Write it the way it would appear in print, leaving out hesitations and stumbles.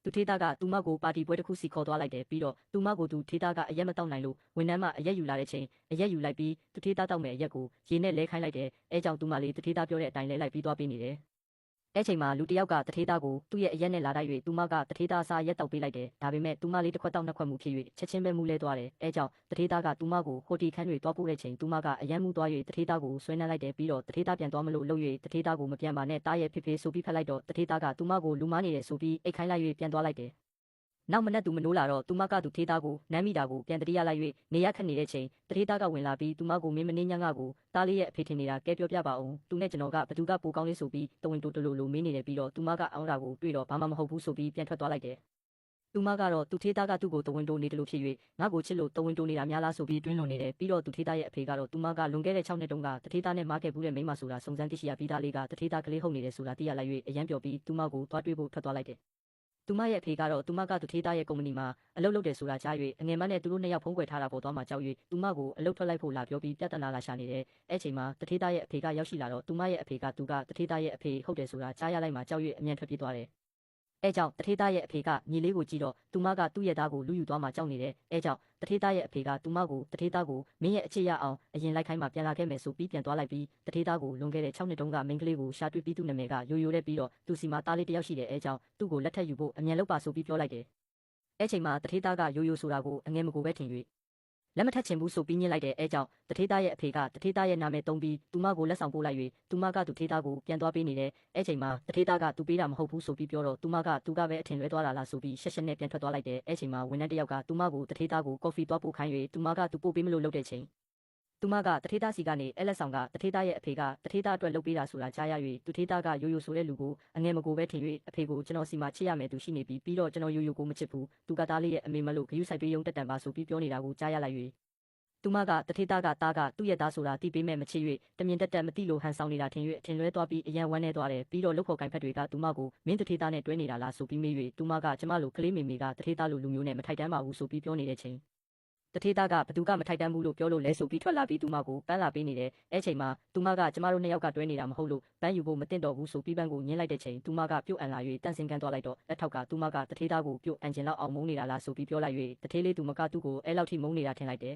သူထေးသားကသူမကိုပါတီပွဲတစ်ခုစီခေါ်သွားလိုက်တယ်ပြီးတော့သူမကိုသူထေးသားကအရက်မတောက်နိုင်လို့ဝန်ထမ်းမှအရက်ယူလာတဲ့ချိန်အရက်ယူလိုက်ပြီးသူထေးသားတောက်မဲ့အရက်ကိုရေနဲ့လဲခိုင်းလိုက်တယ်အဲကြောင့်သူမလေးသူထေးသားပြောတဲ့အတိုင်းလဲလိုက်ပြီးသွားပေးနေတယ်အဲ့ချိန်မှာလူတယောက်ကတထေးသားကိုသူ့ရဲ့အရက်နဲ့လာတိုက်၍သူမကတထေးသားအစားရက်တောက်ပေးလိုက်တယ်ဒါပေမဲ့သူမလေးတစ်ခွက်တောက်နှစ်ခွက်မူဖြစ်၍ချက်ချင်းပဲမူးလဲသွားတယ်အဲကြောင့်တထေးသားကသူမကိုဟိုတီခန်း၍တွားပို့တဲ့ချိန်သူမကအယမ်းမူးသွား၍တထေးသားကိုဆွဲနှမ်းလိုက်တယ်ပြီးတော့တထေးသားပြန်သွားမလို့လှုပ်၍တထေးသားကိုမပြန်ပါနဲ့တားရဲ့ဖေဖေဆိုပြီးဖက်လိုက်တော့တထေးသားကသူမကိုလူမားနေတယ်ဆိုပြီးအိတ်ခိုင်းလိုက်၍ပြန်သွားလိုက်တယ်နောက်မနက်သူမနိုးလာတော့သူမကသူထေးသားကိုနမ်းမိတာကိုပြန်တတိယလိုက်၍နေရခက်နေတဲ့ချိန်တထေးသားကဝင်လာပြီးသူမကိုမင်းမနှင်းညံ့ကကိုတားလေးရဲ့အဖေထင်နေတာကဲပြောပြပါအောင်သူနဲ့ကျွန်တော်ကဘသူကပိုကောင်းလေးဆိုပြီးတဝင်းတိုတလူလိုမင်းနေတယ်ပြီးတော့သူမကအောင်းတာကိုတွေ့တော့ဘာမှမဟုတ်ဘူးဆိုပြီးပြန်ထွက်သွားလိုက်တယ်သူမကတော့သူထေးသားကသူ့ကိုတဝင်းတိုနေတယ်လို့ဖြစ်၍ငါ့ကိုချစ်လို့တဝင်းတိုနေတာများလားဆိုပြီးတွင်းလွန်နေတယ်ပြီးတော့သူထေးသားရဲ့အဖေကတော့သူမကလွန်ခဲ့တဲ့6နှစ်တုန်းကတထေးသားနဲ့မားခဲ့ဘူးတဲ့မိန်းမဆိုတာစုံစမ်းသိရှိရပြီးသားလေးကတထေးသားကလေးဟုတ်နေတယ်ဆိုတာသိရလိုက်၍အယံပျော်ပြီးသူမကိုသွားတွေ့ဖို့ထွက်သွားလိုက်တယ်သူမရဲ့အဖေကတော့သူမကသူထေးသားရဲ့ကုမ္ပဏီမှာအလုပ်လုပ်တယ်ဆိုတာကြား၍အငယ်မနဲ့သူတို့နှစ်ယောက်ဖုံးကွယ်ထားတာပေါ်သွားမှကြောက်၍သူမကိုအလုပ်ထွက်လိုက်ဖို့လာပြောပြီးပြဿနာလာရှာနေတယ်။အဲ့ချိန်မှာတထေးသားရဲ့အဖေကရောက်ရှိလာတော့သူမရဲ့အဖေကသူကတထေးသားရဲ့အဖေဟုတ်တယ်ဆိုတာကြားရလိုက်မှကြောက်၍အမြန်ထွက်ပြေးသွားတယ်။အဲကြောင့်တထေးသားရဲ့အဖေကညီလေးကိုကြည့်တော့သူမကသူ့ရဲ့သားကိုလူယူသွားမှကြောက်နေတယ်။အဲကြောင့်တထေးသားရဲ့အဖေကသူမကိုတထေးသားကိုမင်းရဲ့အချစ်ရအောင်အရင်လိုက်ခိုင်းမှပြန်လာခဲ့မယ်ဆိုပြီးပြန်သွားလိုက်ပြီးတထေးသားကိုလွန်ခဲ့တဲ့6နှစ်တုန်းကမိန်းကလေးကိုရှာတွေ့ပြီးသူ့နာမည်ကယိုယိုတဲ့ပြီးတော့သူစီမှာသားလေးတစ်ယောက်ရှိတယ်အဲကြောင့်သူ့ကိုလက်ထပ်ယူဖို့အမြန်လုပ်ပါဆိုပြီးပြောလိုက်တယ်။အဲချိန်မှာတထေးသားကယိုယိုဆိုတာကိုအငယ်မကိုပဲထင်၍လက်မထက်ချင်ဘူးဆိုပြီးညှင်းလိုက်တဲ့အဲကြောင့်တထေးသားရဲ့အဖေကတထေးသားရဲ့နာမည်သုံးပြီးသူမကိုလက်ဆောင်ပို့လိုက်၍သူမကသူထေးသားကိုပြန်သွားပေးနေတယ်အဲချိန်မှာတထေးသားကသူပေးတာမဟုတ်ဘူးဆိုပြီးပြောတော့သူမကသူကပဲအထင်လွဲသွားတာလားဆိုပြီးရှက်ရှက်နဲ့ပြန်ထွက်သွားလိုက်တယ်အဲချိန်မှာဝန်ထမ်းတစ်ယောက်ကသူမကိုတထေးသားကိုကော်ဖီသွားပို့ခိုင်း၍သူမကသူပို့ပေးမလို့လုပ်တဲ့ချိန်သူမကတထေးသားစီကနေအဲလက်ဆောင်ကတထေးသားရဲ့အဖေကတထေးသားအတွက်လုပ်ပေးတာဆိုတာကြားရ၍သူထေးသားကယိုယိုဆိုတဲ့လူကိုအငယ်မကိုပဲထင်၍အဖေကိုကျွန်တော်စီမှာချစ်ရမယ်သူရှိနေပြီးတော့ကျွန်တော်ယိုယိုကိုမချစ်ဘူးသူကသားလေးရဲ့အမေမလို့ဂယုဆိုင်ပေးရုံတက်တန်ပါဆိုပြီးပြောနေတာကိုကြားရလိုက်၍သူမကတထေးသားကသားကသူ့ရဲ့သားဆိုတာတိပေးမဲ့မချစ်၍တမြင်တက်မတိလို့ဟန်ဆောင်နေတာထင်၍အထင်လွဲသွားပြီးအယံဝမ်းနေသွားတယ်ပြီးတော့လုတ်ခေါ်ကိုင်ဖက်တွေကသူမကိုမင်းတထေးသားနဲ့တွဲနေတာလားဆိုပြီးမေး၍သူမကကျမလိုကလေးမေမေကတထေးသားလိုလူမျိုးနဲ့မထိုက်တန်းပါဘူးဆိုပြီးပြောနေတဲ့ချိန်တထေးသားကဘသူကမထိုက်တန်းဘူးလို့ပြောလို့လဲဆိုပြီးထွက်လာပြီးသူမကိုပန်းလာပေးနေတယ်အဲချိန်မှာသူမကကျမတို့နှစ်ယောက်ကတွဲနေတာမဟုတ်လို့ပန်းယူဖို့မတင်တော့ဘူးဆိုပြီးပန်းကိုညှင်းလိုက်တဲ့ချိန်သူမကပြုတ်အန်လာ၍တန့်စင်ကန်သွားလိုက်တော့လက်ထောက်ကသူမကတထေးသားကိုပြုတ်အန်ကျင်လောက်အောင်မုန်းနေတာလားဆိုပြီးပြောလိုက်၍တထေးလေးသူမကသူ့ကိုအဲလောက်ထိမုန်းနေတာထင်လိုက်တယ်